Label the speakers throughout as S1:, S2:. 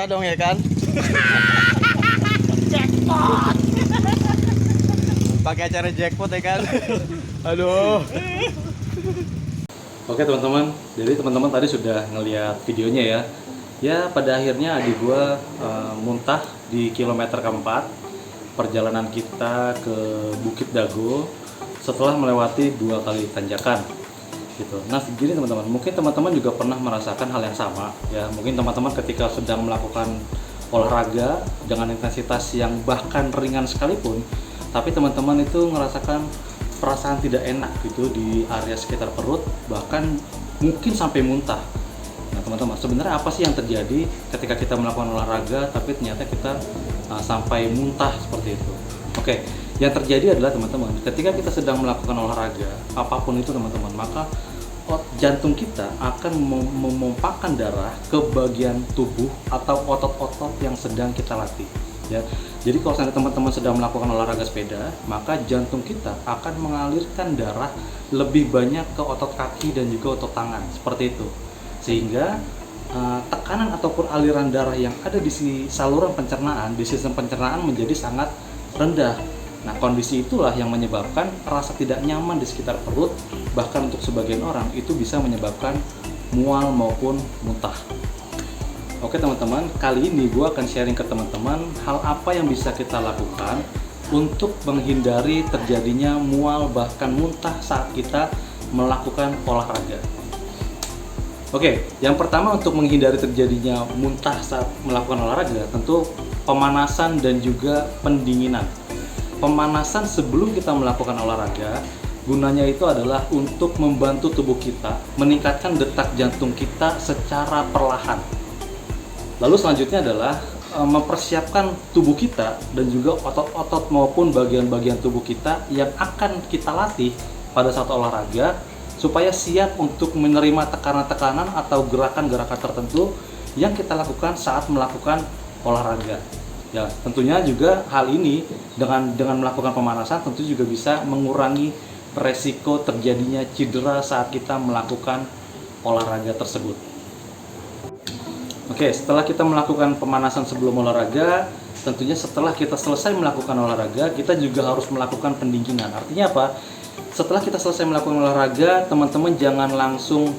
S1: kita dong ya kan.
S2: Jackpot.
S1: Pakai acara jackpot ya kan. Aduh. Oke teman-teman, jadi teman-teman tadi sudah ngelihat videonya ya. Ya pada akhirnya adik gua muntah di kilometer keempat perjalanan kita ke Bukit Dago setelah melewati 2 kali tanjakan gitu. Nah jadi teman-teman, mungkin teman-teman juga pernah merasakan hal yang sama ya. Mungkin teman-teman ketika sedang melakukan olahraga dengan intensitas yang bahkan ringan sekalipun, tapi teman-teman itu merasakan perasaan tidak enak gitu di area sekitar perut, bahkan mungkin sampai muntah. Nah teman-teman, sebenarnya apa sih yang terjadi ketika kita melakukan olahraga tapi ternyata kita sampai muntah seperti itu? Oke, yang terjadi adalah teman-teman, ketika kita sedang melakukan olahraga apapun itu teman-teman, maka jantung kita akan memompahkan darah ke bagian tubuh atau otot-otot yang sedang kita latih ya. Jadi kalau teman-teman sedang melakukan olahraga sepeda, maka jantung kita akan mengalirkan darah lebih banyak ke otot kaki dan juga otot tangan seperti itu, sehingga tekanan ataupun aliran darah yang ada di saluran pencernaan, di sistem pencernaan menjadi sangat rendah. Nah kondisi itulah yang menyebabkan rasa tidak nyaman di sekitar perut, bahkan untuk sebagian orang itu bisa menyebabkan mual maupun muntah. Oke teman-teman, kali ini gue akan sharing ke teman-teman hal apa yang bisa kita lakukan untuk menghindari terjadinya mual bahkan muntah saat kita melakukan olahraga. Oke, yang pertama untuk menghindari terjadinya muntah saat melakukan olahraga tentu pemanasan dan juga pendinginan. Pemanasan sebelum kita melakukan olahraga gunanya itu adalah untuk membantu tubuh kita meningkatkan detak jantung kita secara perlahan. Lalu selanjutnya adalah mempersiapkan tubuh kita dan juga otot-otot maupun bagian-bagian tubuh kita yang akan kita latih pada saat olahraga supaya siap untuk menerima tekanan-tekanan atau gerakan-gerakan tertentu yang kita lakukan saat melakukan olahraga. Ya, tentunya juga hal ini dengan melakukan pemanasan tentu juga bisa mengurangi resiko terjadinya cedera saat kita melakukan olahraga tersebut. Oke, setelah kita melakukan pemanasan sebelum olahraga, tentunya setelah kita selesai melakukan olahraga, kita juga harus melakukan pendinginan. Artinya apa? Setelah kita selesai melakukan olahraga, teman-teman jangan langsung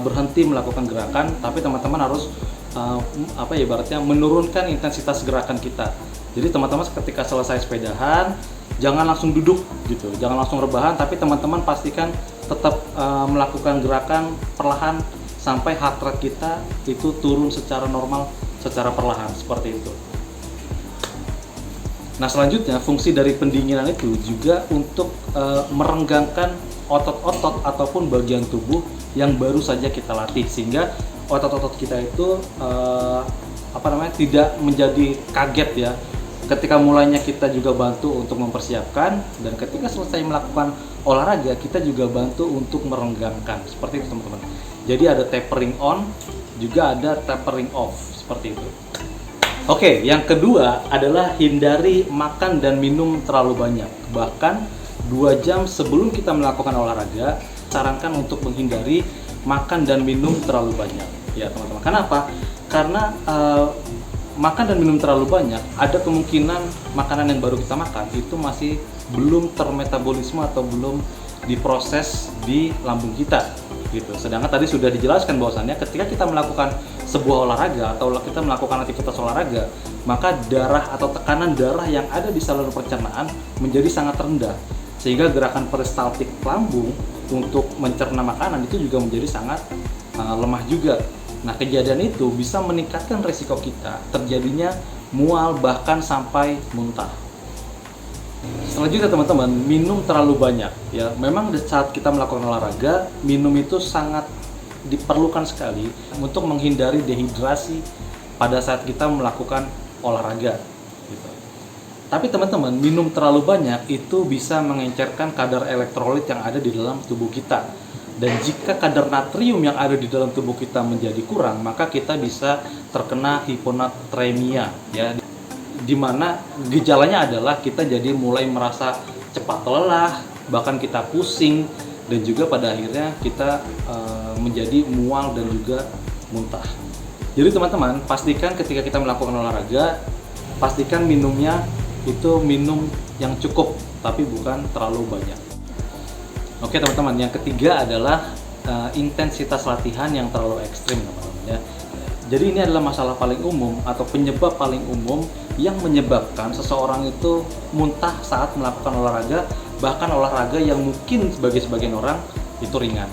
S1: berhenti melakukan gerakan, tapi teman-teman harus ibaratnya menurunkan intensitas gerakan kita. Jadi teman-teman ketika selesai sepedahan, jangan langsung duduk gitu, jangan langsung rebahan, tapi teman-teman pastikan tetap melakukan gerakan perlahan sampai heart rate kita itu turun secara normal, secara perlahan seperti itu. Nah selanjutnya fungsi dari pendinginan itu juga untuk merenggangkan otot-otot ataupun bagian tubuh yang baru saja kita latih, sehingga otot-otot kita itu tidak menjadi kaget ya. Ketika mulainya kita juga bantu untuk mempersiapkan, dan ketika selesai melakukan olahraga kita juga bantu untuk merenggangkan seperti itu teman-teman. Jadi ada tapering on, juga ada tapering off seperti itu. Oke, yang kedua adalah hindari makan dan minum terlalu banyak. Bahkan 2 jam sebelum kita melakukan olahraga, sarankan untuk menghindari makan dan minum terlalu banyak. Ya teman-teman, kenapa? Karena makan dan minum terlalu banyak, ada kemungkinan makanan yang baru kita makan itu masih belum termetabolisme atau belum diproses di lambung kita gitu. Sedangkan tadi sudah dijelaskan bahwasannya ketika kita melakukan sebuah olahraga atau kita melakukan aktivitas olahraga, maka darah atau tekanan darah yang ada di saluran pencernaan menjadi sangat rendah, sehingga gerakan peristaltik lambung untuk mencerna makanan itu juga menjadi sangat lemah juga. Nah kejadian itu bisa meningkatkan resiko kita terjadinya mual bahkan sampai muntah. Selanjutnya teman-teman, minum terlalu banyak ya. Memang saat kita melakukan olahraga, minum itu sangat diperlukan sekali untuk menghindari dehidrasi pada saat kita melakukan olahraga gitu. Tapi teman-teman, minum terlalu banyak itu bisa mengencerkan kadar elektrolit yang ada di dalam tubuh kita. Dan jika kadar natrium yang ada di dalam tubuh kita menjadi kurang, maka kita bisa terkena hiponatremia ya. Di mana gejalanya adalah kita jadi mulai merasa cepat lelah, bahkan kita pusing, dan juga pada akhirnya kita menjadi mual dan juga muntah. Jadi teman-teman, pastikan ketika kita melakukan olahraga, pastikan minumnya itu minum yang cukup, tapi bukan terlalu banyak. Oke teman-teman, yang ketiga adalah intensitas latihan yang terlalu ekstrim teman-teman ya. Jadi ini adalah masalah paling umum atau penyebab paling umum yang menyebabkan seseorang itu muntah saat melakukan olahraga, bahkan olahraga yang mungkin bagi sebagian orang itu ringan.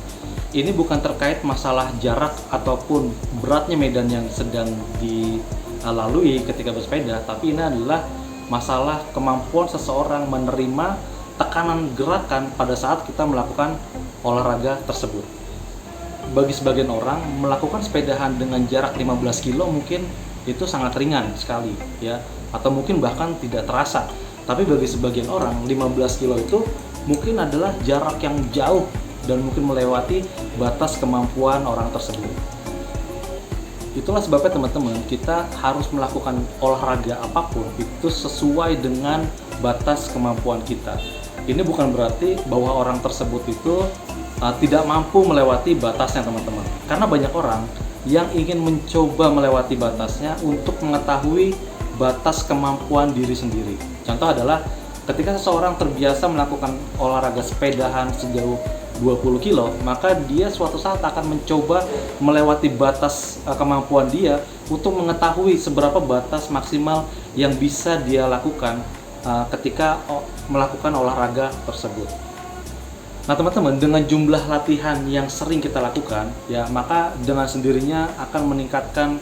S1: Ini bukan terkait masalah jarak ataupun beratnya medan yang sedang dilalui ketika bersepeda, tapi ini adalah masalah kemampuan seseorang menerima tekanan gerakan pada saat kita melakukan olahraga tersebut. Bagi sebagian orang, melakukan sepedahan dengan jarak 15 kilo mungkin itu sangat ringan sekali ya, atau mungkin bahkan tidak terasa. Tapi bagi sebagian orang, 15 kilo itu mungkin adalah jarak yang jauh dan mungkin melewati batas kemampuan orang tersebut. Itulah sebabnya teman-teman, kita harus melakukan olahraga apapun itu sesuai dengan batas kemampuan kita. Ini bukan berarti bahwa orang tersebut itu tidak mampu melewati batasnya teman-teman. Karena banyak orang yang ingin mencoba melewati batasnya untuk mengetahui batas kemampuan diri sendiri. Contoh adalah ketika seseorang terbiasa melakukan olahraga sepedahan sejauh 20 kilo, maka dia suatu saat akan mencoba melewati batas kemampuan dia untuk mengetahui seberapa batas maksimal yang bisa dia lakukan ketika melakukan olahraga tersebut. Nah teman-teman, dengan jumlah latihan yang sering kita lakukan, ya maka dengan sendirinya akan meningkatkan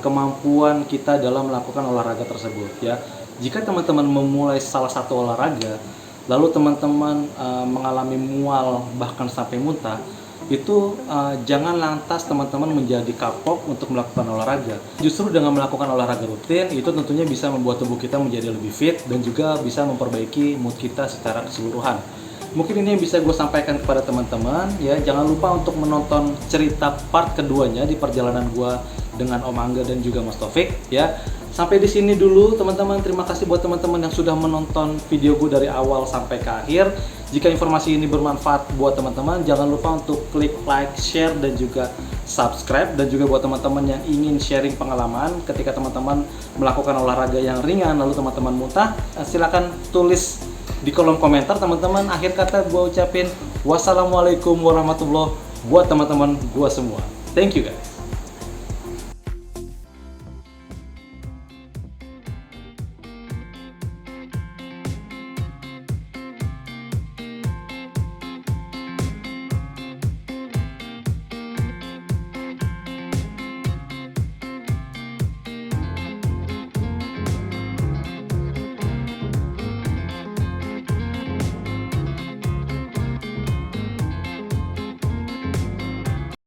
S1: kemampuan kita dalam melakukan olahraga tersebut. Ya, jika teman-teman memulai salah satu olahraga, lalu teman-teman mengalami mual bahkan sampai muntah, itu jangan lantas teman-teman menjadi kapok untuk melakukan olahraga. Justru dengan melakukan olahraga rutin, itu tentunya bisa membuat tubuh kita menjadi lebih fit dan juga bisa memperbaiki mood kita secara keseluruhan. Mungkin ini yang bisa gue sampaikan kepada teman-teman ya. Jangan lupa untuk menonton cerita part keduanya di perjalanan gue dengan Om Angga dan juga Mas Taufik ya. Sampai di sini dulu teman-teman. Terima kasih buat teman-teman yang sudah menonton video gue dari awal sampai ke akhir. Jika informasi ini bermanfaat buat teman-teman, jangan lupa untuk klik like, share dan juga subscribe. Dan juga buat teman-teman yang ingin sharing pengalaman ketika teman-teman melakukan olahraga yang ringan lalu teman-teman muntah, silakan tulis di kolom komentar teman-teman. Akhir kata gue ucapin wassalamualaikum warahmatullahi buat teman-teman gue semua. Thank you guys.